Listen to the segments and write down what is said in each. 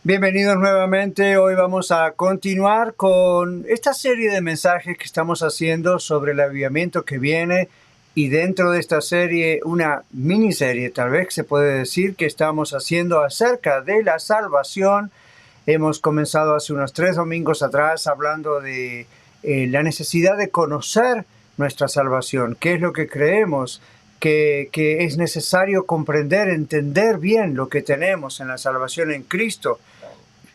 Bienvenidos nuevamente. Hoy vamos a continuar con esta serie de mensajes que estamos haciendo sobre el avivamiento que viene, y dentro de esta serie, una miniserie, tal vez se puede decir, que estamos haciendo acerca de la salvación. Hemos comenzado hace unos 3 domingos atrás hablando de la necesidad de conocer nuestra salvación, qué es lo que creemos, que es necesario comprender, entender bien lo que tenemos en la salvación en Cristo.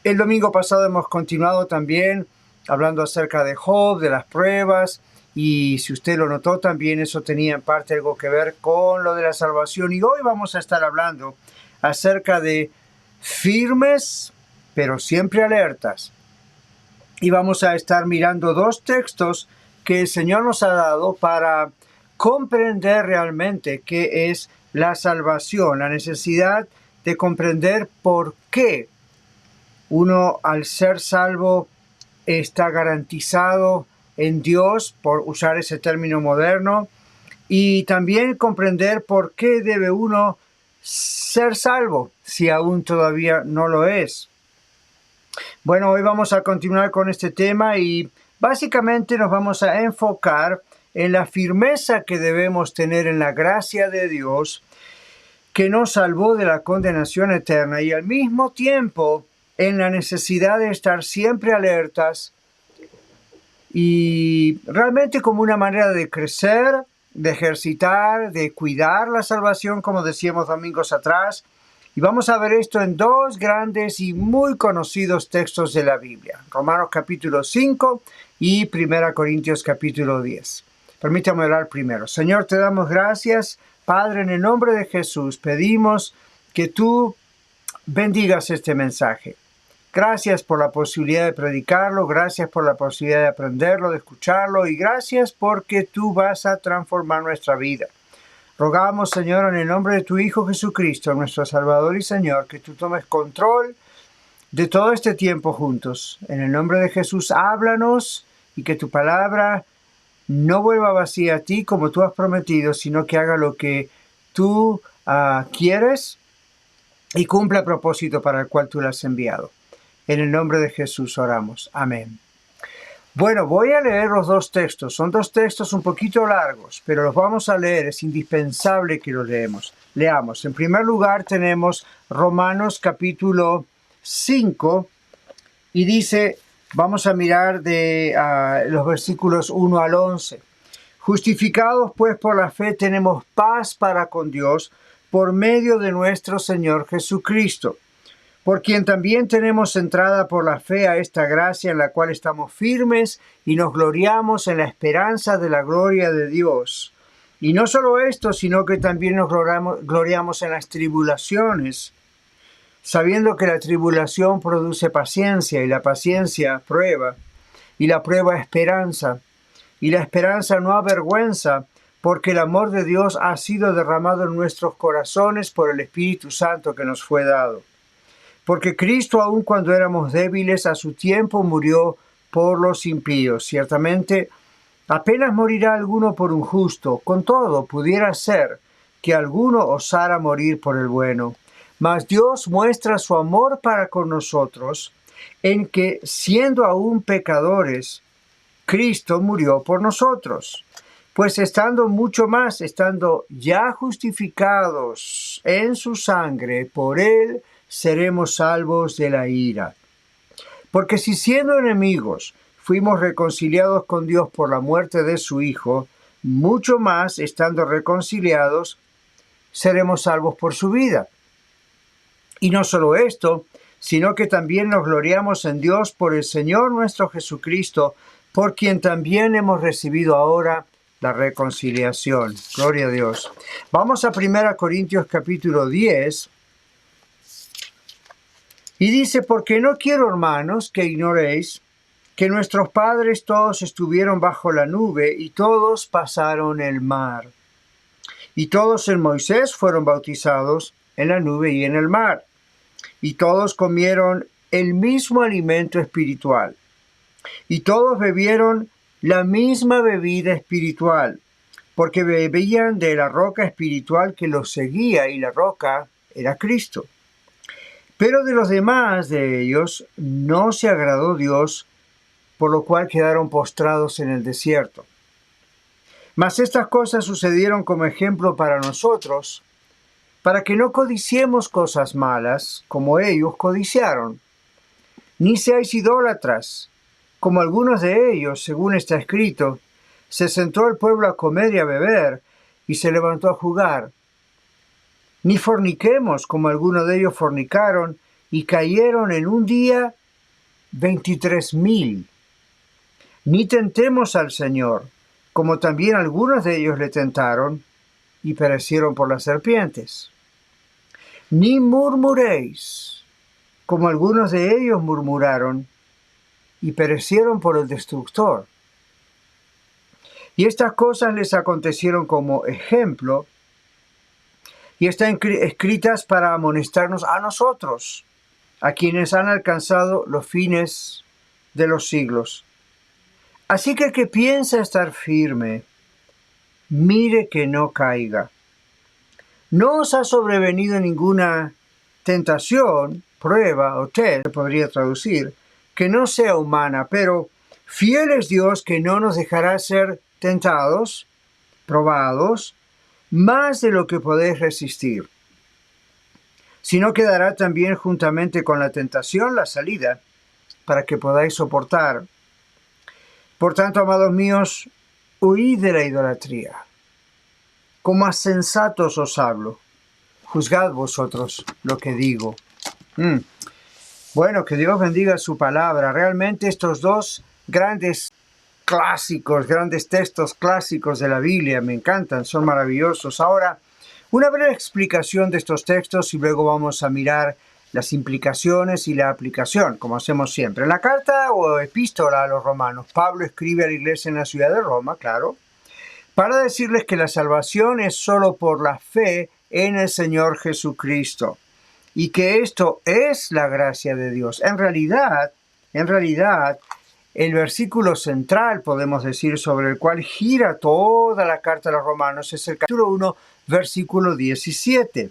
El domingo pasado hemos continuado también hablando acerca de Job, de las pruebas, y si usted lo notó también eso tenía en parte algo que ver con lo de la salvación. Y hoy vamos a estar hablando acerca de firmes pero siempre alertas. Y vamos a estar mirando 2 textos que el Señor nos ha dado para comprender realmente qué es la salvación, la necesidad de comprender por qué uno, al ser salvo, está garantizado en Dios, por usar ese término moderno, y también comprender por qué debe uno ser salvo si aún todavía no lo es. Bueno, hoy vamos a continuar con este tema y básicamente nos vamos a enfocar en la firmeza que debemos tener en la gracia de Dios, que nos salvó de la condenación eterna, y al mismo tiempo en la necesidad de estar siempre alertas y realmente como una manera de crecer, de ejercitar, de cuidar la salvación, como decíamos domingos atrás. Y vamos a ver esto en 2 grandes y muy conocidos textos de la Biblia: Romanos capítulo 5 y 1 Corintios capítulo 10. Permítame orar primero. Señor, te damos gracias, Padre, en el nombre de Jesús. Pedimos que tú bendigas este mensaje. Gracias por la posibilidad de predicarlo, gracias por la posibilidad de aprenderlo, de escucharlo, y gracias porque tú vas a transformar nuestra vida. Rogamos, Señor, en el nombre de tu Hijo Jesucristo, nuestro Salvador y Señor, que tú tomes control de todo este tiempo juntos. En el nombre de Jesús, háblanos, y que tu palabra no vuelva vacía a ti como tú has prometido, sino que haga lo que tú quieres y cumpla el propósito para el cual tú la has enviado. En el nombre de Jesús oramos. Amén. Bueno, voy a leer los 2 textos. Son 2 textos un poquito largos, pero los vamos a leer. Es indispensable que los leamos. En primer lugar tenemos Romanos capítulo 5 y dice, vamos a mirar de los versículos 1 al 11. Justificados pues por la fe tenemos paz para con Dios por medio de nuestro Señor Jesucristo, por quien también tenemos entrada por la fe a esta gracia en la cual estamos firmes y nos gloriamos en la esperanza de la gloria de Dios. Y no solo esto, sino que también nos gloriamos en las tribulaciones, sabiendo que la tribulación produce paciencia, y la paciencia prueba, y la prueba esperanza, y la esperanza no avergüenza, porque el amor de Dios ha sido derramado en nuestros corazones por el Espíritu Santo que nos fue dado. Porque Cristo, aun cuando éramos débiles, a su tiempo murió por los impíos. Ciertamente, apenas morirá alguno por un justo. Con todo, pudiera ser que alguno osara morir por el bueno. Mas Dios muestra su amor para con nosotros en que, siendo aún pecadores, Cristo murió por nosotros. Pues estando ya justificados en su sangre, por él seremos salvos de la ira. Porque si siendo enemigos fuimos reconciliados con Dios por la muerte de su Hijo, mucho más, estando reconciliados, seremos salvos por su vida. Y no solo esto, sino que también nos gloriamos en Dios por el Señor nuestro Jesucristo, por quien también hemos recibido ahora la reconciliación. Gloria a Dios. Vamos a 1 Corintios capítulo 10. Y dice, porque no quiero, hermanos, que ignoréis que nuestros padres todos estuvieron bajo la nube y todos pasaron el mar. Y todos en Moisés fueron bautizados en la nube y en el mar. Y todos comieron el mismo alimento espiritual. Y todos bebieron la misma bebida espiritual, porque bebían de la roca espiritual que los seguía, y la roca era Cristo. Pero de los demás de ellos no se agradó Dios, por lo cual quedaron postrados en el desierto. Mas estas cosas sucedieron como ejemplo para nosotros, para que no codiciemos cosas malas, como ellos codiciaron. Ni seáis idólatras, como algunos de ellos, según está escrito. Se sentó el pueblo a comer y a beber, y se levantó a jugar. Ni forniquemos, como algunos de ellos fornicaron, y cayeron en un día 23,000. Ni tentemos al Señor, como también algunos de ellos le tentaron, y perecieron por las serpientes. Ni murmuréis, como algunos de ellos murmuraron, y perecieron por el destructor. Y estas cosas les acontecieron como ejemplo, y están escritas para amonestarnos a nosotros, a quienes han alcanzado los fines de los siglos. Así que el que piensa estar firme, mire que no caiga. No os ha sobrevenido ninguna tentación, prueba o test, se podría traducir, que no sea humana, pero fiel es Dios que no nos dejará ser tentados, probados, más de lo que podéis resistir, sino que dará también juntamente con la tentación la salida, para que podáis soportar. Por tanto, amados míos, huid de la idolatría. Como a sensatos os hablo, juzgad vosotros lo que digo. Bueno, que Dios bendiga su palabra. Realmente estos dos grandes clásicos, grandes textos clásicos de la Biblia me encantan, son maravillosos. Ahora, una breve explicación de estos textos y luego vamos a mirar las implicaciones y la aplicación, como hacemos siempre. En la carta o epístola a los romanos, Pablo escribe a la iglesia en la ciudad de Roma, claro, para decirles que la salvación es solo por la fe en el Señor Jesucristo y que esto es la gracia de Dios. En realidad, el versículo central, podemos decir, sobre el cual gira toda la carta a los romanos es el capítulo 1, versículo 17.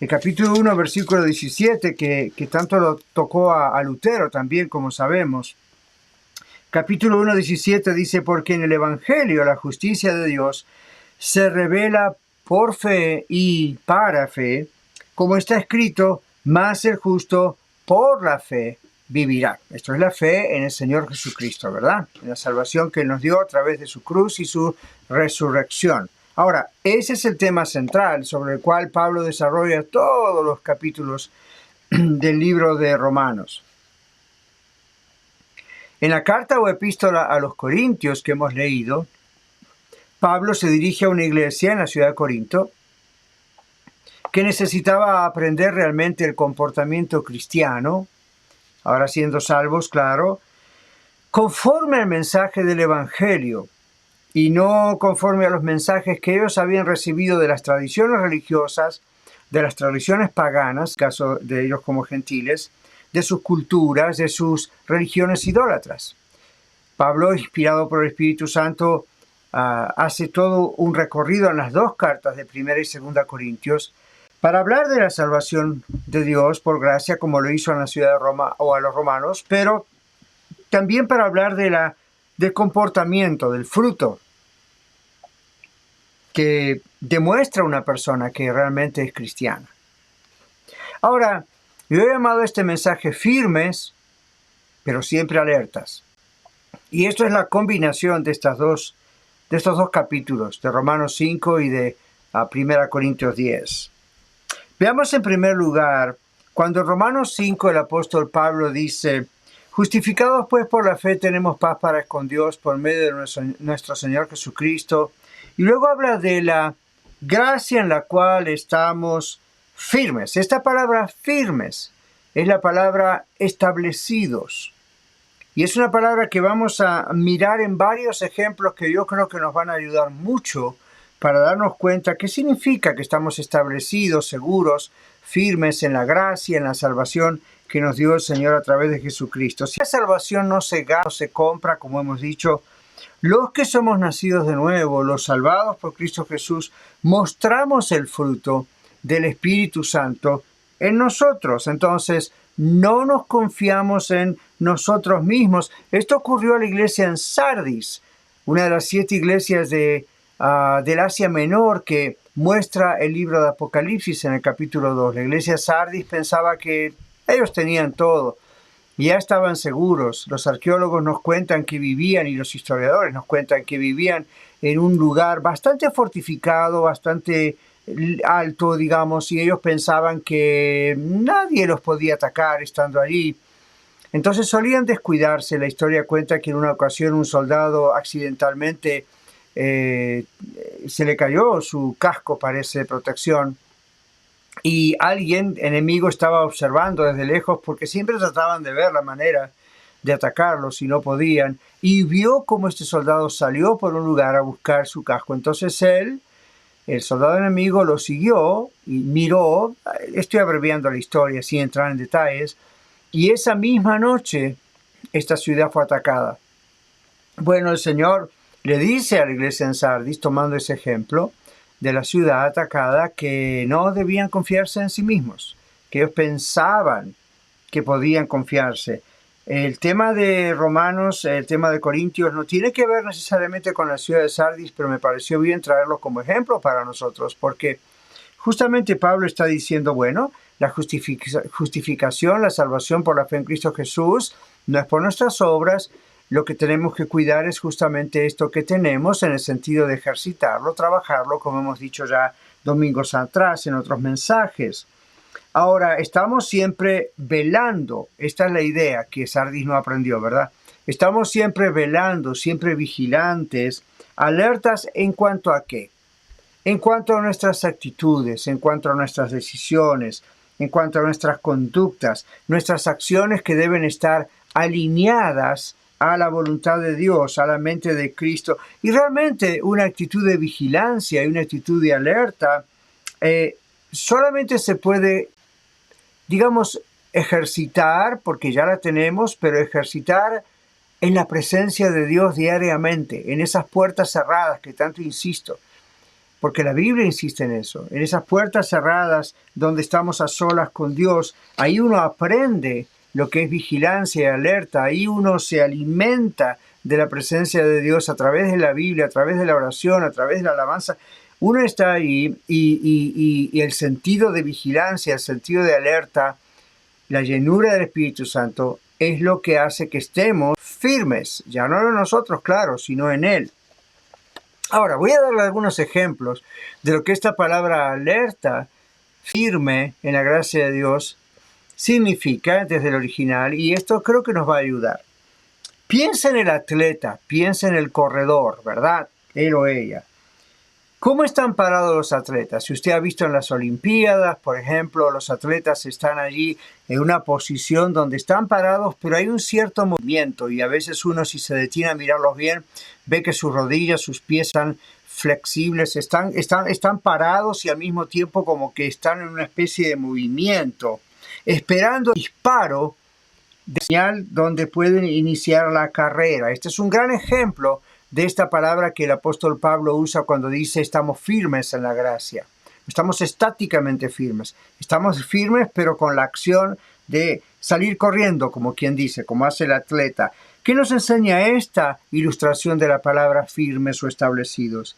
El capítulo 1, versículo 17, que tanto lo tocó a Lutero también, como sabemos. Capítulo 1, 17 dice, porque en el Evangelio la justicia de Dios se revela por fe y para fe, como está escrito, mas el justo por la fe vivirá. Esto es la fe en el Señor Jesucristo, ¿verdad? En la salvación que Él nos dio a través de su cruz y su resurrección. Ahora, ese es el tema central sobre el cual Pablo desarrolla todos los capítulos del libro de Romanos. En la carta o epístola a los Corintios que hemos leído, Pablo se dirige a una iglesia en la ciudad de Corinto que necesitaba aprender realmente el comportamiento cristiano, ahora siendo salvos, claro, conforme al mensaje del Evangelio y no conforme a los mensajes que ellos habían recibido de las tradiciones religiosas, de las tradiciones paganas, caso de ellos como gentiles, de sus culturas, de sus religiones idólatras. Pablo, inspirado por el Espíritu Santo, hace todo un recorrido en las dos cartas de 1 y 2 Corintios para hablar de la salvación de Dios por gracia, como lo hizo en la ciudad de Roma o a los romanos, pero también para hablar del comportamiento, del fruto que demuestra una persona que realmente es cristiana. Ahora, yo he llamado a este mensaje firmes, pero siempre alertas. Y esto es la combinación de estos dos capítulos, de Romanos 5 y de 1 Corintios 10. Veamos en primer lugar, cuando en Romanos 5 el apóstol Pablo dice, justificados pues por la fe tenemos paz para con Dios por medio de nuestro Señor Jesucristo. Y luego habla de la gracia en la cual estamos firmes. Esta palabra firmes es la palabra establecidos. Y es una palabra que vamos a mirar en varios ejemplos que yo creo que nos van a ayudar mucho para darnos cuenta qué significa que estamos establecidos, seguros, firmes en la gracia, en la salvación que nos dio el Señor a través de Jesucristo. Si la salvación no se gana, no se compra, como hemos dicho, los que somos nacidos de nuevo, los salvados por Cristo Jesús, mostramos el fruto del Espíritu Santo en nosotros. Entonces, no nos confiamos en nosotros mismos. Esto ocurrió a la iglesia en Sardis, una de las 7 iglesias del Asia Menor que muestra el libro de Apocalipsis en el capítulo 2. La iglesia Sardis pensaba que ellos tenían todo. Ya estaban seguros. Los arqueólogos nos cuentan que vivían, y los historiadores nos cuentan que vivían en un lugar bastante fortificado, bastante alto, digamos, y ellos pensaban que nadie los podía atacar estando allí. Entonces solían descuidarse. La historia cuenta que en una ocasión un soldado accidentalmente se le cayó su casco, parece, de protección, y alguien enemigo estaba observando desde lejos, porque siempre trataban de ver la manera de atacarlos y no podían, y vio cómo este soldado salió por un lugar a buscar su casco. Entonces él, el soldado enemigo, lo siguió y miró. Estoy abreviando la historia sin entrar en detalles, y esa misma noche esta ciudad fue atacada. Bueno, el Señor le dice a la iglesia en Sardis, tomando ese ejemplo de la ciudad atacada, que no debían confiarse en sí mismos, que ellos pensaban que podían confiarse. El tema de Romanos, el tema de Corintios, no tiene que ver necesariamente con la ciudad de Sardis, pero me pareció bien traerlo como ejemplo para nosotros, porque justamente Pablo está diciendo, bueno, la justificación, la salvación por la fe en Cristo Jesús, no es por nuestras obras. Lo que tenemos que cuidar es justamente esto que tenemos, en el sentido de ejercitarlo, trabajarlo, como hemos dicho ya domingos atrás en otros mensajes. Ahora, estamos siempre velando. Esta es la idea que Sardis no aprendió, ¿verdad? Estamos siempre velando, siempre vigilantes, alertas en cuanto a qué. En cuanto a nuestras actitudes, en cuanto a nuestras decisiones, en cuanto a nuestras conductas, nuestras acciones que deben estar alineadas a la voluntad de Dios, a la mente de Cristo. Y realmente una actitud de vigilancia y una actitud de alerta solamente se puede, digamos, ejercitar, porque ya la tenemos, pero ejercitar en la presencia de Dios diariamente, en esas puertas cerradas que tanto insisto. Porque la Biblia insiste en eso, en esas puertas cerradas donde estamos a solas con Dios. Ahí uno aprende lo que es vigilancia y alerta. Ahí uno se alimenta de la presencia de Dios a través de la Biblia, a través de la oración, a través de la alabanza. Uno está ahí y el sentido de vigilancia, el sentido de alerta, la llenura del Espíritu Santo es lo que hace que estemos firmes, ya no en nosotros, claro, sino en Él. Ahora, voy a darle algunos ejemplos de lo que esta palabra alerta, firme en la gracia de Dios, significa desde el original, y esto creo que nos va a ayudar. Piensa en el atleta, piensa en el corredor, ¿verdad? Él o ella. ¿Cómo están parados los atletas? Si usted ha visto en las Olimpiadas, por ejemplo, los atletas están allí en una posición donde están parados, pero hay un cierto movimiento, y a veces uno, si se detiene a mirarlos bien, ve que sus rodillas, sus pies están flexibles, están parados y al mismo tiempo como que están en una especie de movimiento, esperando el disparo de señal donde pueden iniciar la carrera. Este es un gran ejemplo de esta palabra que el apóstol Pablo usa cuando dice estamos firmes en la gracia. Estamos estáticamente firmes. Estamos firmes pero con la acción de salir corriendo, como quien dice, como hace el atleta. ¿Qué nos enseña esta ilustración de la palabra firmes o establecidos?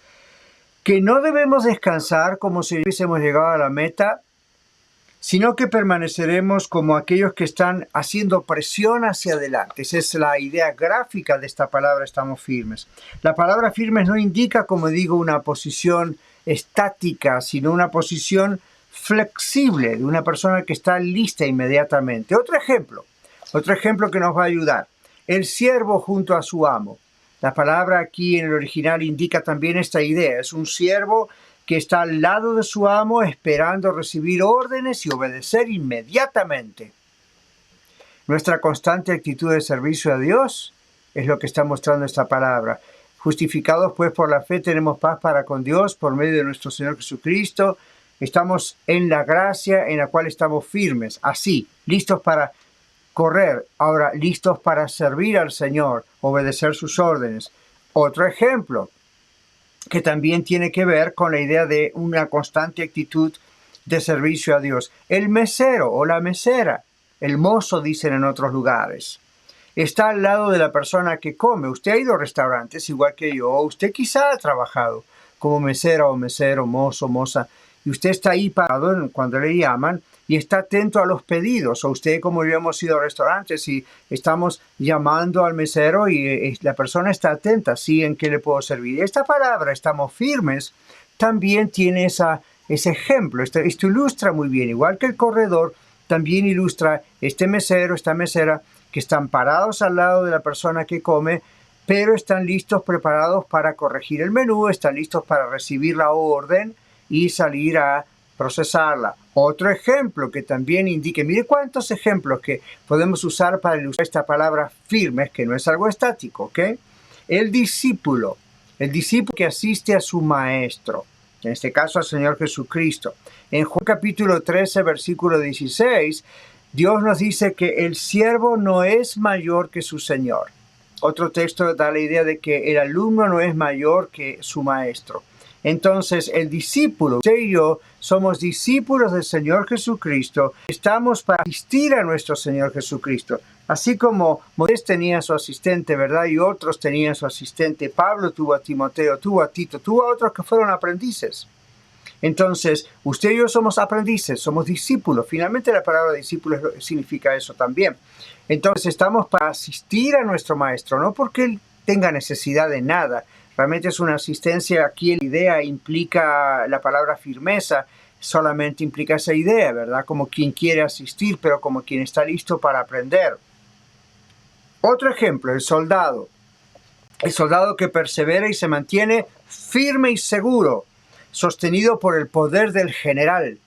Que no debemos descansar como si hubiésemos llegado a la meta, sino que permaneceremos como aquellos que están haciendo presión hacia adelante. Esa es la idea gráfica de esta palabra, estamos firmes. La palabra firmes no indica, como digo, una posición estática, sino una posición flexible de una persona que está lista inmediatamente. Otro ejemplo que nos va a ayudar. El siervo junto a su amo. La palabra aquí en el original indica también esta idea. Es un siervo que está al lado de su amo esperando recibir órdenes y obedecer inmediatamente. Nuestra constante actitud de servicio a Dios es lo que está mostrando esta palabra. Justificados pues por la fe tenemos paz para con Dios por medio de nuestro Señor Jesucristo. Estamos en la gracia en la cual estamos firmes, así, listos para correr, ahora listos para servir al Señor, obedecer sus órdenes. Otro ejemplo que también tiene que ver con la idea de una constante actitud de servicio a Dios. El mesero o la mesera, el mozo dicen en otros lugares, está al lado de la persona que come. Usted ha ido a restaurantes igual que yo, o usted quizá ha trabajado como mesera o mesero, mozo, moza, y usted está ahí parado cuando le llaman y está atento a los pedidos. O usted, como yo, hemos ido a restaurantes y estamos llamando al mesero y la persona está atenta, sí, ¿en qué le puedo servir? Esta palabra, estamos firmes, también tiene ese ejemplo. Esto ilustra muy bien, igual que el corredor, también ilustra este mesero, esta mesera, que están parados al lado de la persona que come, pero están listos, preparados para corregir el menú, están listos para recibir la orden y salir a procesarla. Otro ejemplo que también indique, mire cuántos ejemplos que podemos usar para ilustrar esta palabra firmes, que no es algo estático, ¿ok? El discípulo que asiste a su maestro, en este caso al Señor Jesucristo. En Juan capítulo 13, versículo 16, Dios nos dice que el siervo no es mayor que su Señor. Otro texto da la idea de que el alumno no es mayor que su maestro. Entonces, el discípulo, usted y yo, somos discípulos del Señor Jesucristo. Estamos para asistir a nuestro Señor Jesucristo. Así como Moisés tenía a su asistente, ¿verdad? Y otros tenían su asistente. Pablo tuvo a Timoteo, tuvo a Tito, tuvo a otros que fueron aprendices. Entonces, usted y yo somos aprendices, somos discípulos. Finalmente la palabra discípulo significa eso también. Entonces, estamos para asistir a nuestro maestro, no porque él tenga necesidad de nada. Realmente es una asistencia. Aquí la idea implica, la palabra firmeza solamente implica esa idea, ¿verdad? Como quien quiere asistir, pero como quien está listo para aprender. Otro ejemplo, el soldado. El soldado que persevera y se mantiene firme y seguro, sostenido por el poder del general.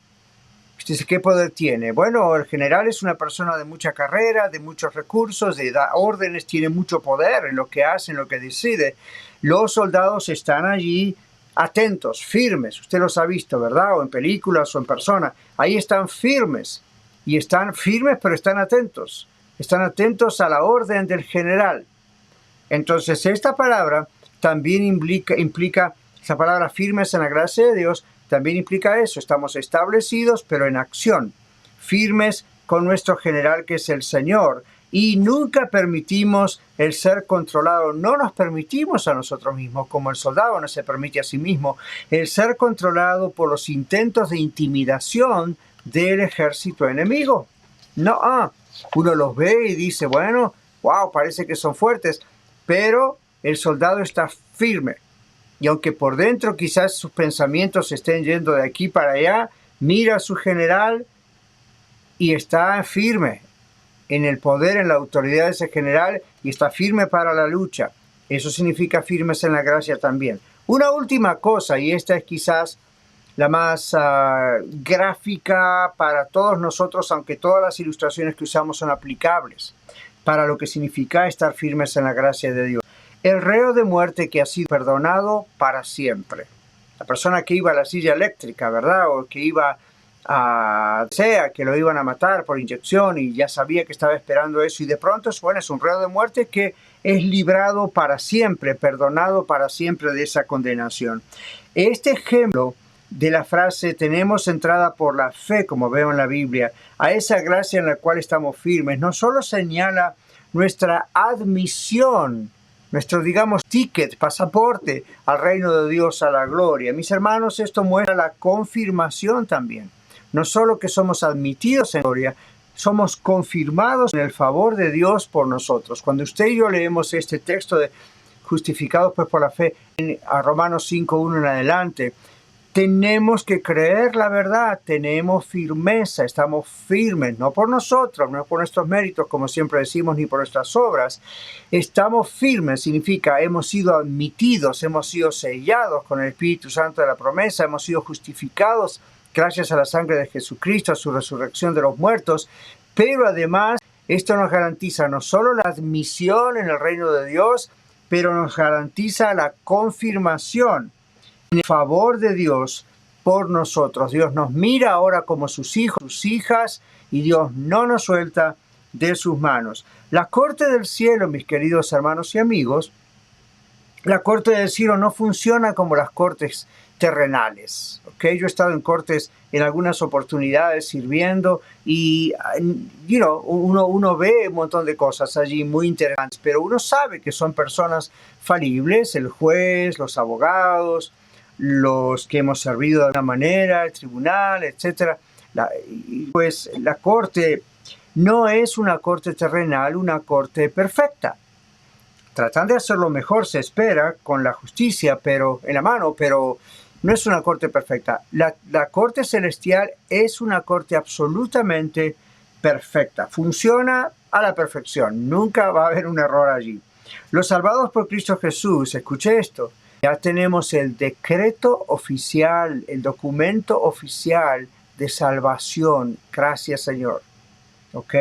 Usted dice, ¿qué poder tiene? Bueno, el general es una persona de mucha carrera, de muchos recursos, da órdenes, tiene mucho poder en lo que hace, en lo que decide. Los soldados están allí atentos, firmes. Usted los ha visto, ¿verdad? O en películas o en persona. Ahí están firmes. Y están firmes, pero están atentos. Están atentos a la orden del general. Entonces, esta palabra también implica esa palabra firmes en la gracia de Dios, también implica eso. Estamos establecidos, pero en acción. Firmes con nuestro general, que es el Señor. Y nunca permitimos el ser controlado. No nos permitimos a nosotros mismos, como el soldado no se permite a sí mismo, el ser controlado por los intentos de intimidación del ejército enemigo. No, uno los ve y dice, bueno, wow, parece que son fuertes, pero el soldado está firme. Y aunque por dentro quizás sus pensamientos estén yendo de aquí para allá, mira a su general y está firme en el poder, en la autoridad de ese general, y está firme para la lucha. Eso significa firmes en la gracia también. Una última cosa, y esta es quizás la más gráfica para todos nosotros, aunque todas las ilustraciones que usamos son aplicables para lo que significa estar firmes en la gracia de Dios. El reo de muerte que ha sido perdonado para siempre. La persona que iba a la silla eléctrica, ¿verdad? O que iba que lo iban a matar por inyección y ya sabía que estaba esperando eso. Y de pronto, bueno, es un reo de muerte que es librado para siempre, perdonado para siempre de esa condenación. Este ejemplo de la frase tenemos entrada por la fe, como veo en la Biblia, a esa gracia en la cual estamos firmes, no solo señala nuestra admisión, nuestro, digamos, ticket, pasaporte al reino de Dios, a la gloria. Mis hermanos, esto muestra la confirmación también. No solo que somos admitidos en gloria, somos confirmados en el favor de Dios por nosotros. Cuando usted y yo leemos este texto de justificados pues por la fe, a Romanos 5:1 en adelante, tenemos que creer la verdad, tenemos firmeza, estamos firmes, no por nosotros, no por nuestros méritos, como siempre decimos, ni por nuestras obras. Estamos firmes, significa hemos sido admitidos, hemos sido sellados con el Espíritu Santo de la promesa, hemos sido justificados gracias a la sangre de Jesucristo, a su resurrección de los muertos, pero además esto nos garantiza no solo la admisión en el reino de Dios, pero nos garantiza la confirmación en favor de Dios por nosotros. Dios nos mira ahora como sus hijos, sus hijas, y Dios no nos suelta de sus manos. La corte del cielo, mis queridos hermanos y amigos, la corte del cielo no funciona como las cortes terrenales. Yo he estado en cortes en algunas oportunidades sirviendo y uno ve un montón de cosas allí muy interesantes, pero uno sabe que son personas falibles, el juez, los abogados, los que hemos servido de alguna manera, el tribunal, etc. Pues la corte no es una corte terrenal, una corte perfecta. Tratan de hacerlo mejor, se espera, con la justicia en la mano, pero no es una corte perfecta. La corte celestial es una corte absolutamente perfecta. Funciona a la perfección. Nunca va a haber un error allí. Los salvados por Cristo Jesús, escuche esto, ya tenemos el decreto oficial, el documento oficial de salvación. Gracias, Señor. ¿Ok?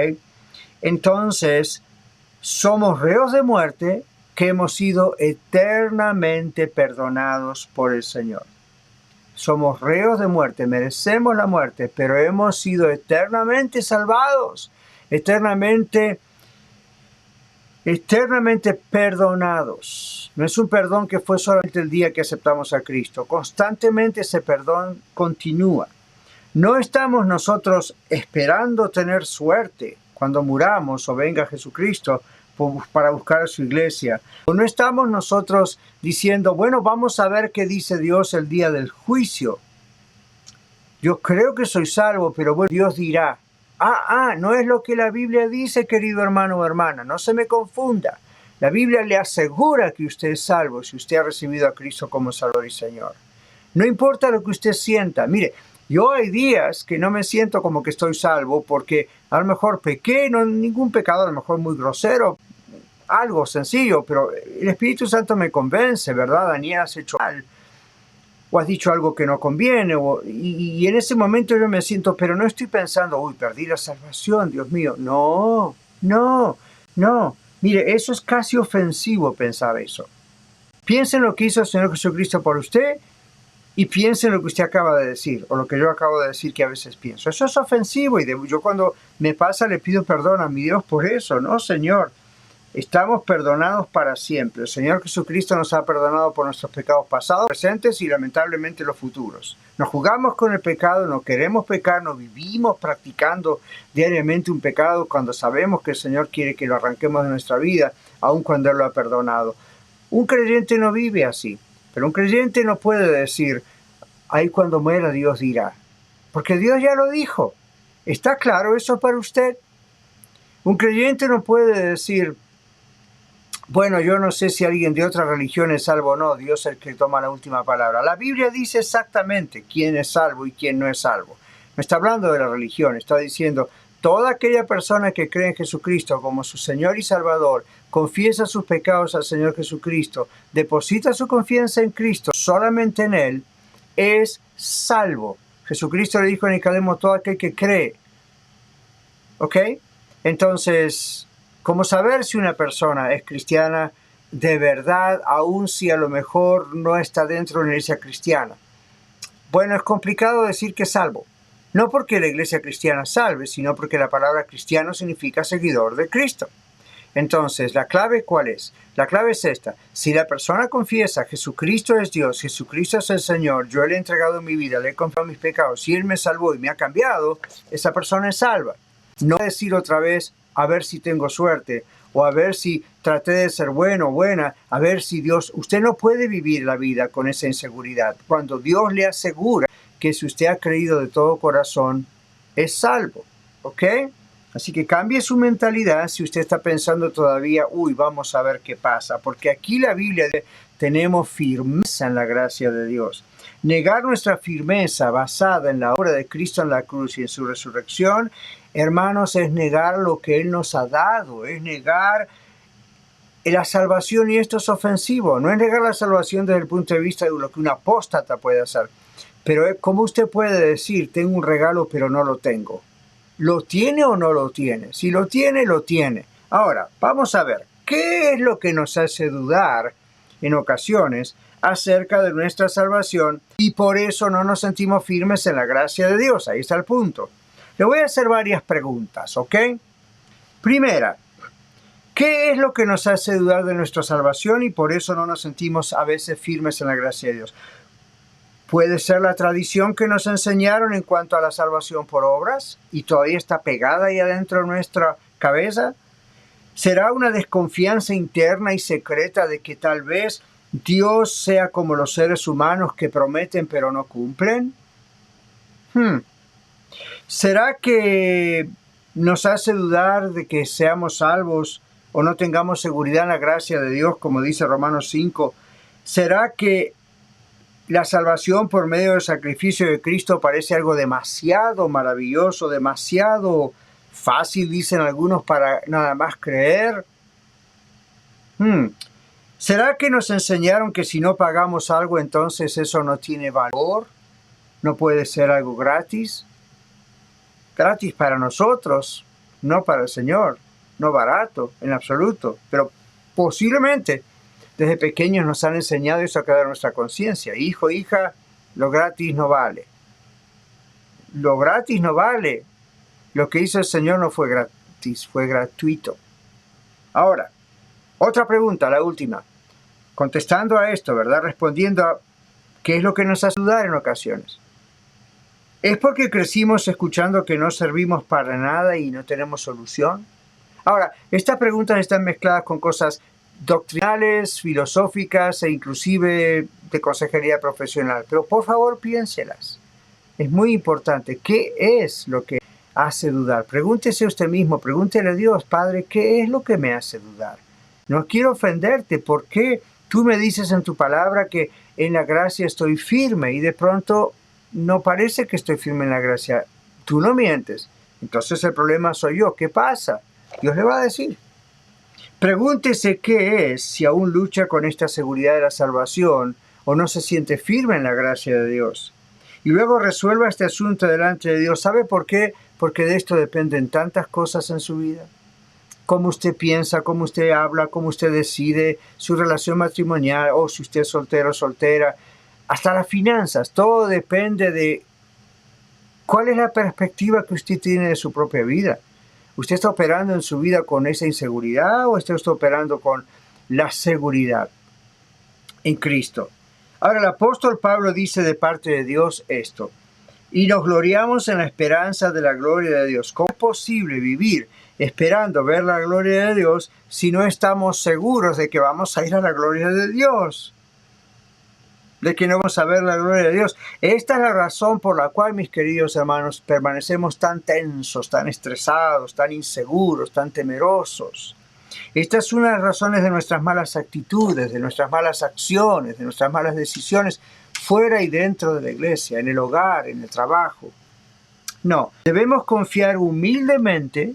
Entonces, somos reos de muerte que hemos sido eternamente perdonados por el Señor. Somos reos de muerte, merecemos la muerte, pero hemos sido eternamente salvados, eternamente perdonados. No es un perdón que fue solamente el día que aceptamos a Cristo. Constantemente ese perdón continúa. No estamos nosotros esperando tener suerte cuando muramos o venga Jesucristo para buscar a su iglesia. O no estamos nosotros diciendo, bueno, vamos a ver qué dice Dios el día del juicio. Yo creo que soy salvo, pero bueno, Dios dirá. No es lo que la Biblia dice, querido hermano o hermana, no se me confunda. La Biblia le asegura que usted es salvo si usted ha recibido a Cristo como Salvador y Señor. No importa lo que usted sienta. Mire, yo hay días que no me siento como que estoy salvo porque a lo mejor pequé, no ningún pecado, a lo mejor muy grosero, algo sencillo, pero el Espíritu Santo me convence, ¿verdad? Daniel, has hecho mal, o has dicho algo que no conviene, y en ese momento yo me siento, pero no estoy pensando, perdí la salvación, Dios mío. No. Mire, eso es casi ofensivo pensar eso. Piensen lo que hizo el Señor Jesucristo por usted y piensen lo que usted acaba de decir, o lo que yo acabo de decir que a veces pienso. Eso es ofensivo y yo cuando me pasa le pido perdón a mi Dios por eso. No, Señor. Estamos perdonados para siempre. El Señor Jesucristo nos ha perdonado por nuestros pecados pasados, presentes y lamentablemente los futuros. Nos jugamos con el pecado, no queremos pecar, no vivimos practicando diariamente un pecado cuando sabemos que el Señor quiere que lo arranquemos de nuestra vida, aun cuando Él lo ha perdonado. Un creyente no vive así, pero un creyente no puede decir, ahí cuando muera Dios dirá, porque Dios ya lo dijo. ¿Está claro eso para usted? Un creyente no puede decir, bueno, yo no sé si alguien de otra religión es salvo o no, Dios es el que toma la última palabra. La Biblia dice exactamente quién es salvo y quién no es salvo. No está hablando de la religión, está diciendo, toda aquella persona que cree en Jesucristo como su Señor y Salvador, confiesa sus pecados al Señor Jesucristo, deposita su confianza en Cristo, solamente en Él, es salvo. Jesucristo le dijo a Nicodemo, todo aquel que cree. ¿Ok? Entonces, ¿cómo saber si una persona es cristiana de verdad, aun si a lo mejor no está dentro de una iglesia cristiana? Bueno, es complicado decir que es salvo. No porque la iglesia cristiana salve, sino porque la palabra cristiano significa seguidor de Cristo. Entonces, ¿la clave cuál es? La clave es esta. Si la persona confiesa, Jesucristo es Dios, Jesucristo es el Señor, yo le he entregado mi vida, le he confiado mis pecados, y Él me salvó y me ha cambiado, esa persona es salva. No decir otra vez, a ver si tengo suerte, o a ver si traté de ser bueno o buena, a ver si Dios... Usted no puede vivir la vida con esa inseguridad. Cuando Dios le asegura que si usted ha creído de todo corazón, es salvo, ¿ok? Así que cambie su mentalidad si usted está pensando todavía, vamos a ver qué pasa, porque aquí la Biblia tenemos firmeza en la gracia de Dios. Negar nuestra firmeza basada en la obra de Cristo en la cruz y en su resurrección, hermanos, es negar lo que Él nos ha dado, es negar la salvación, y esto es ofensivo. No es negar la salvación desde el punto de vista de lo que un apóstata puede hacer, pero ¿cómo usted puede decir, tengo un regalo pero no lo tengo? ¿Lo tiene o no lo tiene? Si lo tiene, lo tiene. Ahora, vamos a ver, ¿qué es lo que nos hace dudar en ocasiones acerca de nuestra salvación y por eso no nos sentimos firmes en la gracia de Dios? Ahí está el punto. Le voy a hacer varias preguntas, ¿ok? Primera, ¿qué es lo que nos hace dudar de nuestra salvación y por eso no nos sentimos a veces firmes en la gracia de Dios? Puede ser la tradición que nos enseñaron en cuanto a la salvación por obras y todavía está pegada ahí adentro de nuestra cabeza. ¿Será una desconfianza interna y secreta de que tal vez Dios sea como los seres humanos que prometen pero no cumplen? ¿Será que nos hace dudar de que seamos salvos o no tengamos seguridad en la gracia de Dios, como dice Romanos 5? ¿Será que la salvación por medio del sacrificio de Cristo parece algo demasiado maravilloso, demasiado fácil, dicen algunos, para nada más creer? ¿Será que nos enseñaron que si no pagamos algo, entonces eso no tiene valor? ¿No puede ser algo gratis? Gratis para nosotros, no para el Señor, no barato en absoluto, pero posiblemente desde pequeños nos han enseñado eso a quedar en nuestra conciencia. Hijo, hija, lo gratis no vale. Lo gratis no vale. Lo que hizo el Señor no fue gratis, fue gratuito. Ahora, otra pregunta, la última. Contestando a esto, ¿verdad? Respondiendo a qué es lo que nos hace dudar en ocasiones. ¿Es porque crecimos escuchando que no servimos para nada y no tenemos solución? Ahora, estas preguntas están mezcladas con cosas doctrinales, filosóficas e inclusive de consejería profesional. Pero por favor piénselas. Es muy importante. ¿Qué es lo que hace dudar? Pregúntese usted mismo, pregúntele a Dios, Padre, ¿qué es lo que me hace dudar? No quiero ofenderte. ¿Por qué tú me dices en tu palabra que en la gracia estoy firme y de pronto no parece que estoy firme en la gracia? Tú no mientes. Entonces el problema soy yo. ¿Qué pasa? Dios le va a decir. Pregúntese qué es si aún lucha con esta seguridad de la salvación o no se siente firme en la gracia de Dios. Y luego resuelva este asunto delante de Dios. ¿Sabe por qué? Porque de esto dependen tantas cosas en su vida. Cómo usted piensa, cómo usted habla, cómo usted decide, su relación matrimonial, o si usted es soltero o soltera, hasta las finanzas. Todo depende de cuál es la perspectiva que usted tiene de su propia vida. ¿Usted está operando en su vida con esa inseguridad o usted está operando con la seguridad en Cristo? Ahora, el apóstol Pablo dice de parte de Dios esto: y nos gloriamos en la esperanza de la gloria de Dios. ¿Cómo es posible vivir esperando ver la gloria de Dios si no estamos seguros de que vamos a ir a la gloria de Dios? De que no vamos a ver la gloria de Dios. Esta es la razón por la cual, mis queridos hermanos, permanecemos tan tensos, tan estresados, tan inseguros, tan temerosos. Esta es una de las razones de nuestras malas actitudes, de nuestras malas acciones, de nuestras malas decisiones, fuera y dentro de la iglesia, en el hogar, en el trabajo. No, debemos confiar humildemente,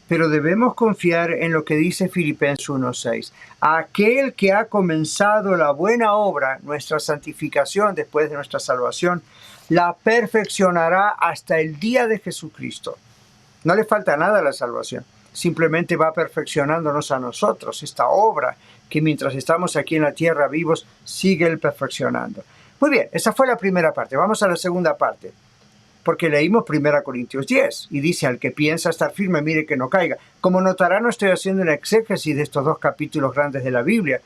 pero debemos confiar en lo que dice Filipenses 1:6. Aquel que ha comenzado la buena obra, nuestra santificación después de nuestra salvación, la perfeccionará hasta el día de Jesucristo. No le falta nada a la salvación. Simplemente va perfeccionándonos a nosotros. Esta obra que mientras estamos aquí en la tierra vivos, sigue Él perfeccionando. Muy bien, esa fue la primera parte. Vamos a la segunda parte. Porque leímos 1 Corintios 10 y dice: al que piensa estar firme, mire que no caiga. Como notará, no estoy haciendo una exégesis de estos dos capítulos grandes de la Biblia.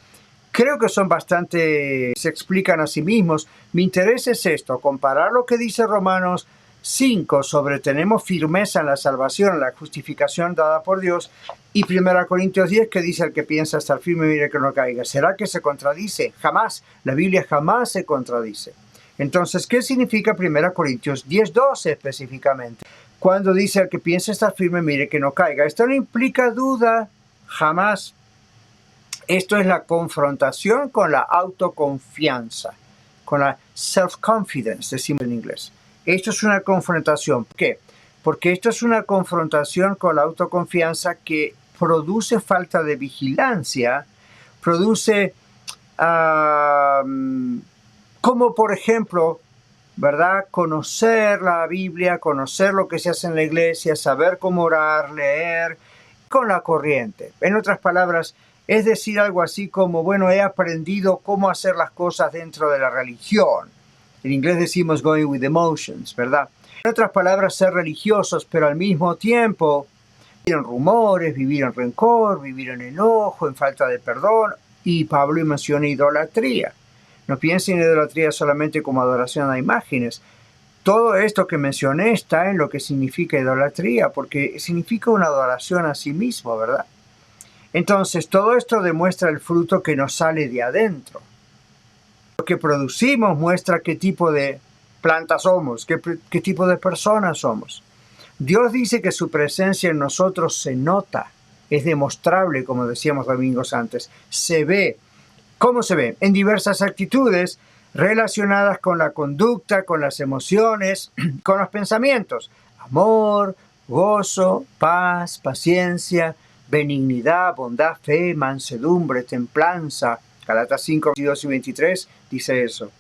Creo que son bastante, se explican a sí mismos. Mi interés es esto: comparar lo que dice Romanos 5 sobre tenemos firmeza en la salvación, en la justificación dada por Dios, y 1 Corintios 10 que dice: al que piensa estar firme, mire que no caiga. ¿Será que se contradice? Jamás. La Biblia jamás se contradice. Entonces, ¿qué significa 1 Corintios 10:12 específicamente? Cuando dice: al que piensa estar firme, mire que no caiga. Esto no implica duda, jamás. Esto es la confrontación con la autoconfianza, con la self-confidence, decimos en inglés. Esto es una confrontación. ¿Por qué? Porque esto es una confrontación con la autoconfianza que produce falta de vigilancia, produce como por ejemplo, ¿verdad? Conocer la Biblia, conocer lo que se hace en la iglesia, saber cómo orar, leer, con la corriente. En otras palabras, es decir algo así como: bueno, he aprendido cómo hacer las cosas dentro de la religión. En inglés decimos going with the motions, ¿verdad? En otras palabras, ser religiosos, pero al mismo tiempo vivir en rumores, vivir en rencor, vivir en enojo, en falta de perdón. Y Pablo menciona idolatría. No piensen en idolatría solamente como adoración a imágenes. Todo esto que mencioné está en lo que significa idolatría, porque significa una adoración a sí mismo, ¿verdad? Entonces, todo esto demuestra el fruto que nos sale de adentro. Lo que producimos muestra qué tipo de planta somos, qué tipo de personas somos. Dios dice que su presencia en nosotros se nota, es demostrable, como decíamos domingos antes, se ve. ¿Cómo se ve? En diversas actitudes relacionadas con la conducta, con las emociones, con los pensamientos. Amor, gozo, paz, paciencia, benignidad, bondad, fe, mansedumbre, templanza. Galatas 5, 22 y 23 dice eso.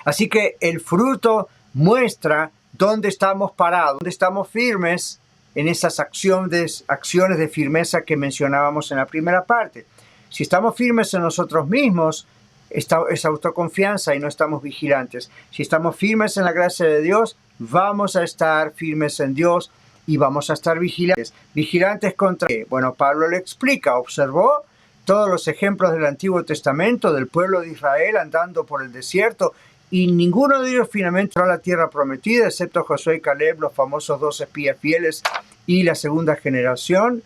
Así que el fruto muestra dónde estamos parados, dónde estamos firmes en esas acciones de firmeza que mencionábamos en la primera parte. Si estamos firmes en nosotros mismos, es autoconfianza y no estamos vigilantes. Si estamos firmes en la gracia de Dios, vamos a estar firmes en Dios y vamos a estar vigilantes. ¿Vigilantes contra qué? Bueno, Pablo le explica, observó todos los ejemplos del Antiguo Testamento del pueblo de Israel andando por el desierto y ninguno de ellos finalmente entró a la tierra prometida, excepto Josué y Caleb, los famosos 2 espías fieles y la segunda generación.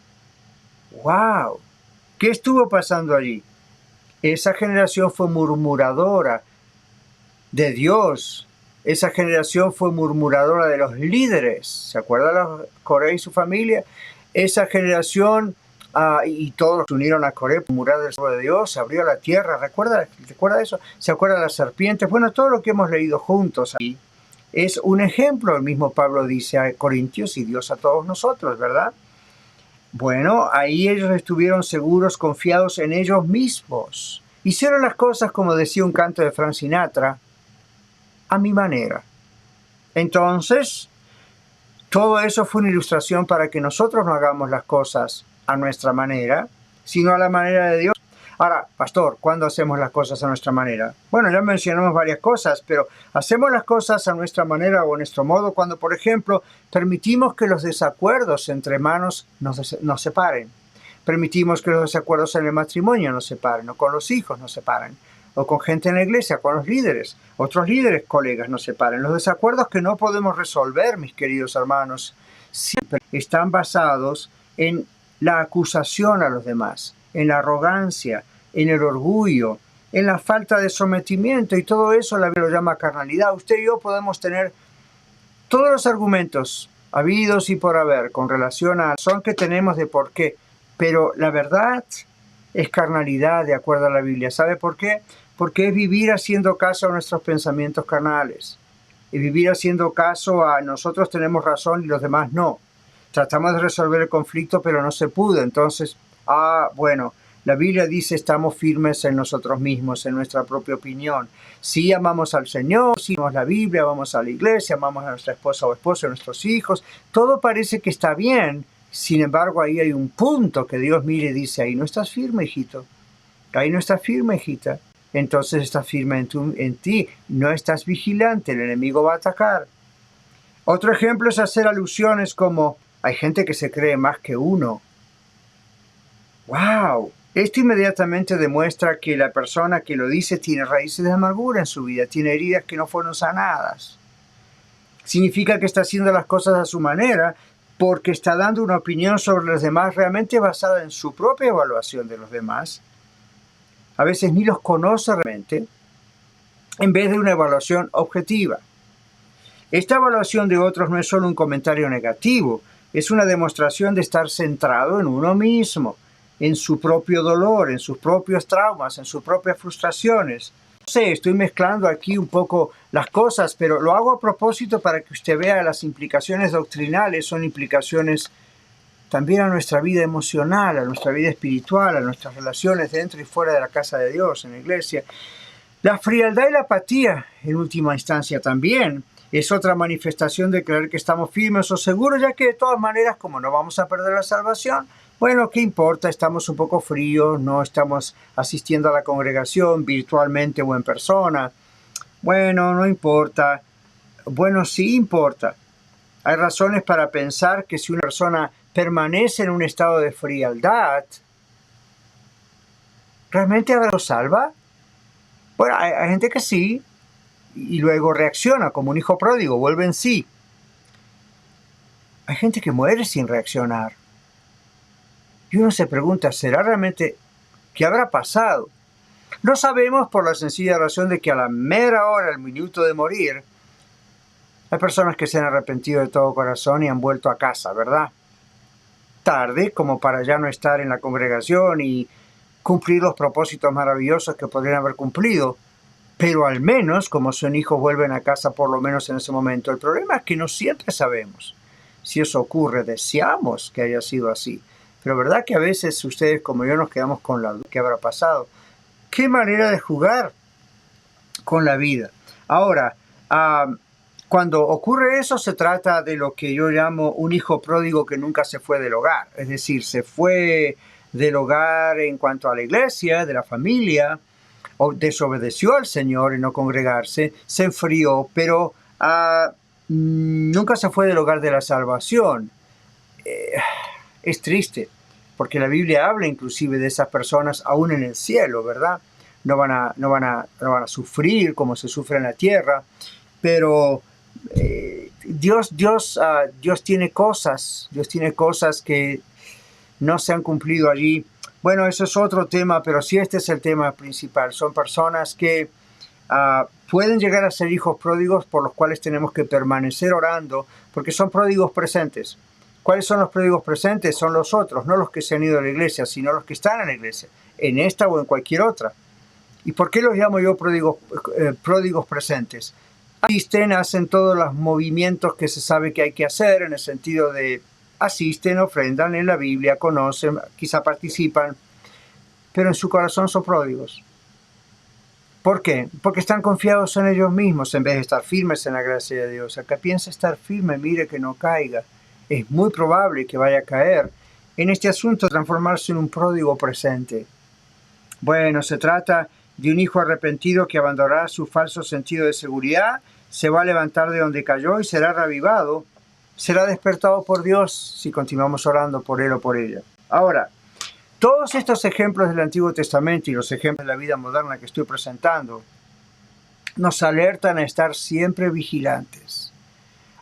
¡Wow! ¿Qué estuvo pasando allí? Esa generación fue murmuradora de Dios. Esa generación fue murmuradora de los líderes. ¿Se acuerdan de Coré y su familia? Esa generación y todos se unieron a Coré, murmurar del pueblo de Dios, se abrió la tierra. ¿Recuerda eso? ¿Se acuerda de las serpientes? Bueno, todo lo que hemos leído juntos ahí es un ejemplo. El mismo Pablo dice a Corintios y Dios a todos nosotros, ¿verdad? Bueno, ahí ellos estuvieron seguros, confiados en ellos mismos. Hicieron las cosas, como decía un canto de Frank Sinatra, a mi manera. Entonces, todo eso fue una ilustración para que nosotros no hagamos las cosas a nuestra manera, sino a la manera de Dios. Ahora, pastor, ¿cuándo hacemos las cosas a nuestra manera? Bueno, ya mencionamos varias cosas, pero hacemos las cosas a nuestra manera o a nuestro modo cuando, por ejemplo, permitimos que los desacuerdos entre hermanos nos separen. Permitimos que los desacuerdos en el matrimonio nos separen, o con los hijos nos separen, o con gente en la iglesia, con los líderes, otros líderes, colegas nos separen. Los desacuerdos que no podemos resolver, mis queridos hermanos, siempre están basados en la acusación a los demás, en la arrogancia, en el orgullo, en la falta de sometimiento, y todo eso la Biblia lo llama carnalidad. Usted y yo podemos tener todos los argumentos habidos y por haber con relación a la razón que tenemos de por qué, pero la verdad es carnalidad de acuerdo a la Biblia. ¿Sabe por qué? Porque es vivir haciendo caso a nuestros pensamientos carnales, y vivir haciendo caso a nosotros tenemos razón y los demás no. Tratamos de resolver el conflicto, pero no se pudo. Entonces, bueno, la Biblia dice estamos firmes en nosotros mismos, en nuestra propia opinión. Si amamos al Señor, si amamos la Biblia, vamos a la iglesia, amamos a nuestra esposa o esposo, a nuestros hijos, todo parece que está bien. Sin embargo, ahí hay un punto que Dios mire y dice, ahí no estás firme, hijito. Ahí no estás firme, hijita. Entonces estás firme en ti. No estás vigilante, el enemigo va a atacar. Otro ejemplo es hacer alusiones como, hay gente que se cree más que uno. ¡Wow! Esto inmediatamente demuestra que la persona que lo dice tiene raíces de amargura en su vida, tiene heridas que no fueron sanadas. Significa que está haciendo las cosas a su manera porque está dando una opinión sobre los demás realmente basada en su propia evaluación de los demás. A veces ni los conoce realmente, en vez de una evaluación objetiva. Esta evaluación de otros no es solo un comentario negativo, es una demostración de estar centrado en uno mismo, en su propio dolor, en sus propios traumas, en sus propias frustraciones. No sé, estoy mezclando aquí un poco las cosas, pero lo hago a propósito para que usted vea las implicaciones doctrinales, son implicaciones también a nuestra vida emocional, a nuestra vida espiritual, a nuestras relaciones dentro y fuera de la casa de Dios, en la iglesia. La frialdad y la apatía, en última instancia también, es otra manifestación de creer que estamos firmes o seguros, ya que de todas maneras, como no vamos a perder la salvación, bueno, ¿qué importa? Estamos un poco fríos, no estamos asistiendo a la congregación virtualmente o en persona. Bueno, no importa. Bueno, sí importa. Hay razones para pensar que si una persona permanece en un estado de frialdad, ¿realmente lo salva? Bueno, hay gente que sí, y luego reacciona como un hijo pródigo, vuelve en sí. Hay gente que muere sin reaccionar. Y uno se pregunta, ¿será realmente qué habrá pasado? No sabemos por la sencilla razón de que a la mera hora, el minuto de morir, hay personas que se han arrepentido de todo corazón y han vuelto a casa, ¿verdad? Tarde, como para ya no estar en la congregación y cumplir los propósitos maravillosos que podrían haber cumplido, pero al menos, como son hijos, vuelven a casa por lo menos en ese momento. El problema es que no siempre sabemos si eso ocurre. Deseamos que haya sido así, pero verdad que a veces ustedes como yo nos quedamos con la duda de qué habrá pasado. Qué manera de jugar con la vida. Ahora, cuando ocurre eso, se trata de lo que yo llamo un hijo pródigo que nunca se fue del hogar. Es decir, se fue del hogar en cuanto a la iglesia, de la familia, o desobedeció al Señor en no congregarse, se enfrió, pero nunca se fue del hogar de la salvación. Es triste, porque la Biblia habla inclusive de esas personas aún en el cielo, ¿verdad? No van a sufrir como se sufre en la tierra, pero Dios tiene cosas que no se han cumplido allí. Bueno, eso es otro tema, pero sí este es el tema principal. Son personas que pueden llegar a ser hijos pródigos por los cuales tenemos que permanecer orando, porque son pródigos presentes. ¿Cuáles son los pródigos presentes? Son los otros, no los que se han ido a la iglesia, sino los que están en la iglesia, en esta o en cualquier otra. ¿Y por qué los llamo yo pródigos presentes? Asisten, hacen todos los movimientos que se sabe que hay que hacer, en el sentido de asisten, ofrendan en la Biblia, conocen, quizá participan, pero en su corazón son pródigos. ¿Por qué? Porque están confiados en ellos mismos en vez de estar firmes en la gracia de Dios. El que piensa estar firme, mire que no caiga. Es muy probable que vaya a caer en este asunto de transformarse en un pródigo presente. Bueno, se trata de un hijo arrepentido que abandonará su falso sentido de seguridad, se va a levantar de donde cayó y será revivado. Será despertado por Dios si continuamos orando por él o por ella. Ahora, todos estos ejemplos del Antiguo Testamento y los ejemplos de la vida moderna que estoy presentando nos alertan a estar siempre vigilantes,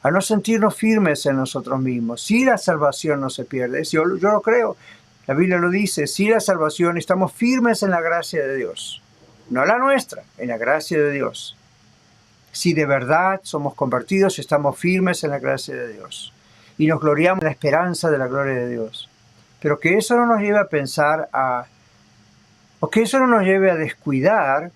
a no sentirnos firmes en nosotros mismos. Si la salvación no se pierde, yo lo creo, la Biblia lo dice, si la salvación estamos firmes en la gracia de Dios, no la nuestra, en la gracia de Dios. Si de verdad somos convertidos, estamos firmes en la gracia de Dios y nos gloriamos en la esperanza de la gloria de Dios. Pero que eso no nos lleve a pensar o que eso no nos lleve a descuidar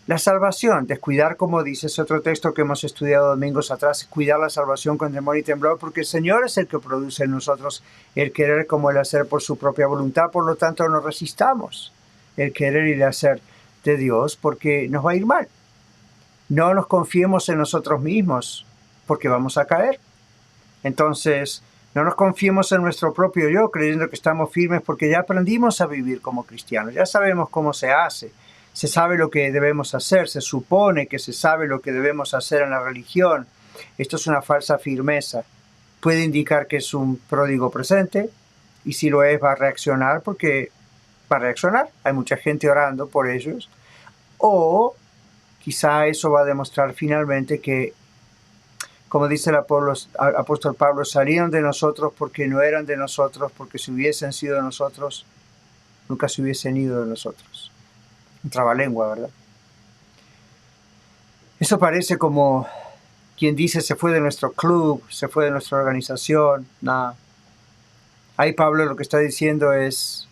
la salvación. Descuidar, como dice ese otro texto que hemos estudiado domingos atrás, cuidar la salvación con temor y temblor, porque el Señor es el que produce en nosotros el querer como el hacer por su propia voluntad. Por lo tanto, no resistamos el querer y el hacer de Dios, porque nos va a ir mal. No nos confiemos en nosotros mismos, porque vamos a caer. Entonces, no nos confiemos en nuestro propio yo, creyendo que estamos firmes, porque ya aprendimos a vivir como cristianos. Ya sabemos cómo se hace. Se sabe lo que debemos hacer. Se supone que se sabe lo que debemos hacer en la religión. Esto es una falsa firmeza. Puede indicar que es un pródigo presente, y si lo es, va a reaccionar, porque va a reaccionar. Hay mucha gente orando por ellos. O quizá eso va a demostrar finalmente que, como dice el apóstol Pablo, salieron de nosotros porque no eran de nosotros, porque si hubiesen sido de nosotros, nunca se hubiesen ido de nosotros. Un trabalengua, ¿verdad? Eso parece como quien dice se fue de nuestro club, se fue de nuestra organización. Nada. Ahí Pablo lo que está diciendo es,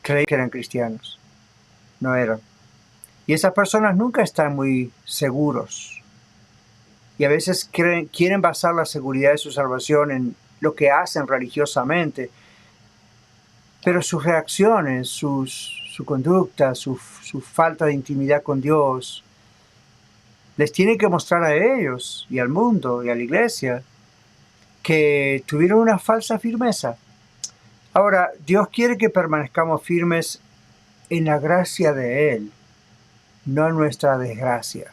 creí que eran cristianos. No eran. Y esas personas nunca están muy seguros. Y a veces quieren basar la seguridad de su salvación en lo que hacen religiosamente. Pero sus reacciones, su conducta, su falta de intimidad con Dios, les tiene que mostrar a ellos y al mundo y a la iglesia que tuvieron una falsa firmeza. Ahora, Dios quiere que permanezcamos firmes en la gracia de Él, no en nuestra desgracia.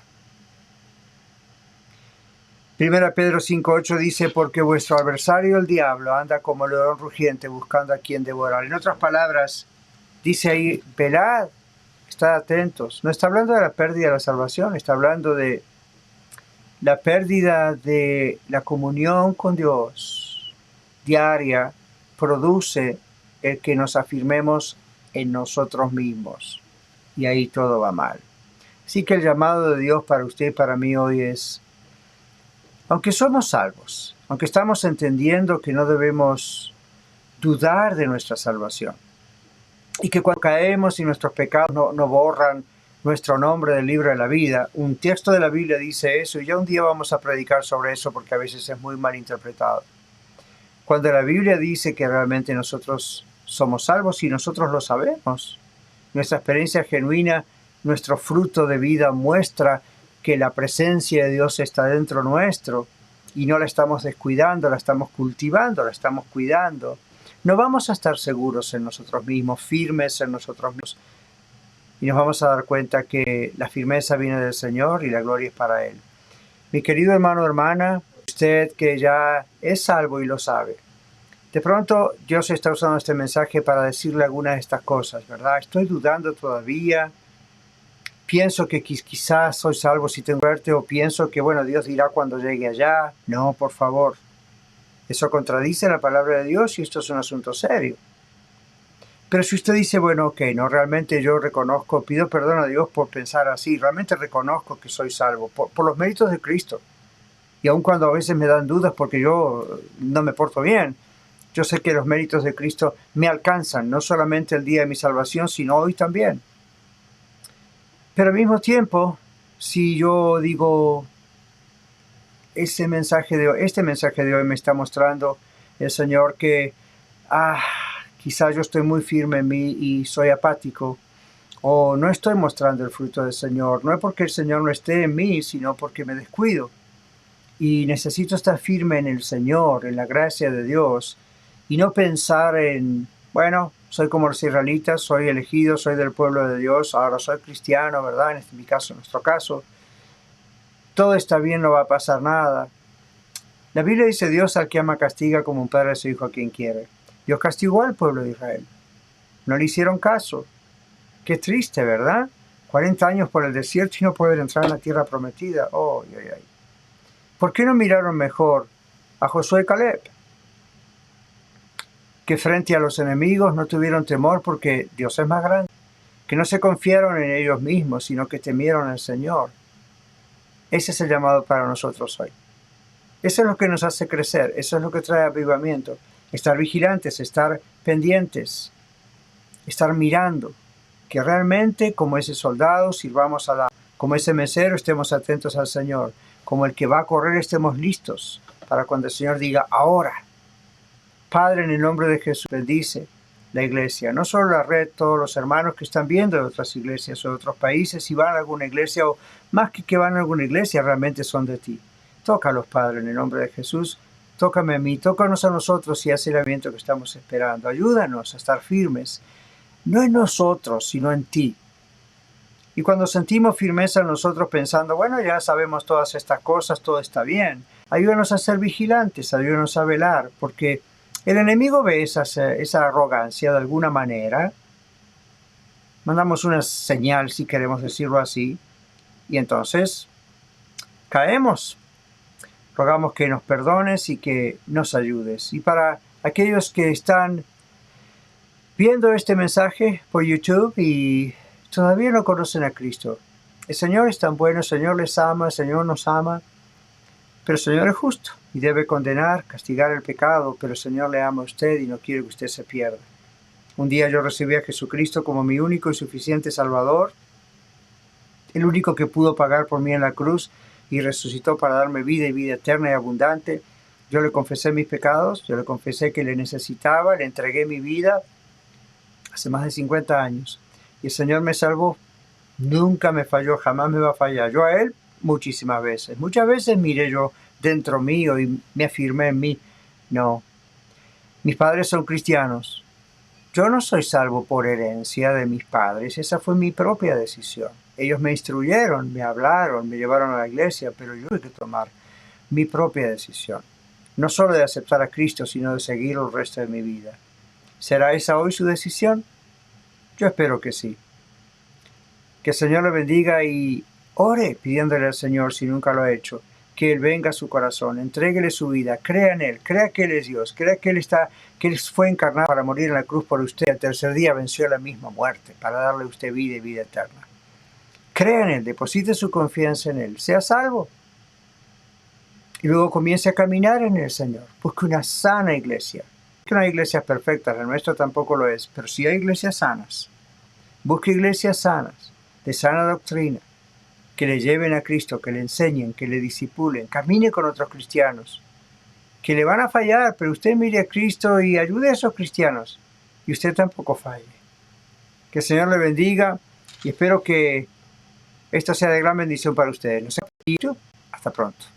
1 Pedro 5:8 dice, porque vuestro adversario el diablo anda como león rugiente buscando a quien devorar. En otras palabras, dice ahí, velad, Estad atentos. No está hablando de la pérdida de la salvación, está hablando de la pérdida de la comunión con Dios diaria produce el que nos afirmemos en nosotros mismos. Y ahí todo va mal. Así que el llamado de Dios para usted y para mí hoy es, aunque somos salvos, aunque estamos entendiendo que no debemos dudar de nuestra salvación, y que cuando caemos y nuestros pecados no borran nuestro nombre del libro de la vida, un texto de la Biblia dice eso, y ya un día vamos a predicar sobre eso porque a veces es muy mal interpretado. Cuando la Biblia dice que realmente nosotros somos salvos y nosotros lo sabemos, nuestra experiencia genuina, nuestro fruto de vida muestra que la presencia de Dios está dentro nuestro y no la estamos descuidando, la estamos cultivando, la estamos cuidando. No vamos a estar seguros en nosotros mismos, firmes en nosotros mismos. Y nos vamos a dar cuenta que la firmeza viene del Señor y la gloria es para Él. Mi querido hermano o hermana, usted que ya es salvo y lo sabe, de pronto Dios está usando este mensaje para decirle algunas de estas cosas, ¿verdad? Estoy dudando todavía. Pienso que quizás soy salvo si tengo suerte, o pienso que, bueno, Dios dirá cuando llegue allá. No, por favor. Eso contradice la palabra de Dios y esto es un asunto serio. Pero si usted dice, bueno, ok, no, realmente yo reconozco, pido perdón a Dios por pensar así, realmente reconozco que soy salvo por los méritos de Cristo. Y aun cuando a veces me dan dudas porque yo no me porto bien, yo sé que los méritos de Cristo me alcanzan, no solamente el día de mi salvación, sino hoy también. Pero al mismo tiempo, si yo digo, este mensaje de hoy me está mostrando el Señor que quizás yo estoy muy firme en mí y soy apático, o no estoy mostrando el fruto del Señor. No es porque el Señor no esté en mí, sino porque me descuido. Y necesito estar firme en el Señor, en la gracia de Dios, y no pensar en, bueno, soy como los israelitas, soy elegido, soy del pueblo de Dios, ahora soy cristiano, ¿verdad? En nuestro caso, todo está bien, no va a pasar nada. La Biblia dice, Dios al que ama castiga como un padre a su hijo a quien quiere. Dios castigó al pueblo de Israel. No le hicieron caso. Qué triste, ¿verdad? 40 años por el desierto y no poder entrar en la tierra prometida. Oh, ay, ay. ¿Por qué no miraron mejor a Josué y Caleb? Que frente a los enemigos no tuvieron temor porque Dios es más grande. Que no se confiaron en ellos mismos, sino que temieron al Señor. Ese es el llamado para nosotros hoy. Eso es lo que nos hace crecer, eso es lo que trae avivamiento. Estar vigilantes, estar pendientes, estar mirando. Que realmente, como ese soldado, sirvamos como ese mesero, estemos atentos al Señor. Como el que va a correr, estemos listos para cuando el Señor diga, ahora. Padre, en el nombre de Jesús, bendice la iglesia. No solo la red, todos los hermanos que están viendo de otras iglesias o de otros países, si van a alguna iglesia o más que van a alguna iglesia, realmente son de ti. Tócalos, Padre, en el nombre de Jesús. Tócame a mí, tócanos a nosotros y haz el alimento que estamos esperando. Ayúdanos a estar firmes, no en nosotros, sino en ti. Y cuando sentimos firmeza en nosotros pensando, bueno, ya sabemos todas estas cosas, todo está bien, ayúdanos a ser vigilantes, ayúdanos a velar, porque el enemigo ve esa arrogancia de alguna manera. Mandamos una señal, si queremos decirlo así, y entonces caemos. Rogamos que nos perdones y que nos ayudes. Y para aquellos que están viendo este mensaje por YouTube y todavía no conocen a Cristo, el Señor es tan bueno, el Señor les ama, el Señor nos ama, pero el Señor es justo y debe condenar, castigar el pecado, pero el Señor le ama a usted y no quiere que usted se pierda. Un día yo recibí a Jesucristo como mi único y suficiente Salvador, el único que pudo pagar por mí en la cruz y resucitó para darme vida y vida eterna y abundante. Yo le confesé mis pecados, yo le confesé que le necesitaba, le entregué mi vida hace más de 50 años. Y el Señor me salvó, nunca me falló, jamás me va a fallar. Yo a Él muchísimas veces. Muchas veces miré yo dentro mío y me afirmé en mí. No, mis padres son cristianos. Yo no soy salvo por herencia de mis padres, esa fue mi propia decisión. Ellos me instruyeron, me hablaron, me llevaron a la iglesia, pero yo tuve que tomar mi propia decisión. No solo de aceptar a Cristo, sino de seguirlo el resto de mi vida. ¿Será esa hoy su decisión? Yo espero que sí. Que el Señor le bendiga y ore pidiéndole al Señor, si nunca lo ha hecho, que Él venga a su corazón, entréguele su vida, crea en Él, crea que Él es Dios, crea que Él fue encarnado para morir en la cruz por usted. Al tercer día venció la misma muerte para darle a usted vida y vida eterna. Crea en Él, deposite su confianza en Él, sea salvo. Y luego comience a caminar en el Señor. Busque una sana iglesia. No hay iglesias perfectas, la nuestra tampoco lo es, pero sí hay iglesias sanas. Busque iglesias sanas, de sana doctrina, que le lleven a Cristo, que le enseñen, que le disipulen, camine con otros cristianos, que le van a fallar, pero usted mire a Cristo y ayude a esos cristianos, y usted tampoco falle. Que el Señor le bendiga y espero que esto sea de gran bendición para ustedes. Hasta pronto.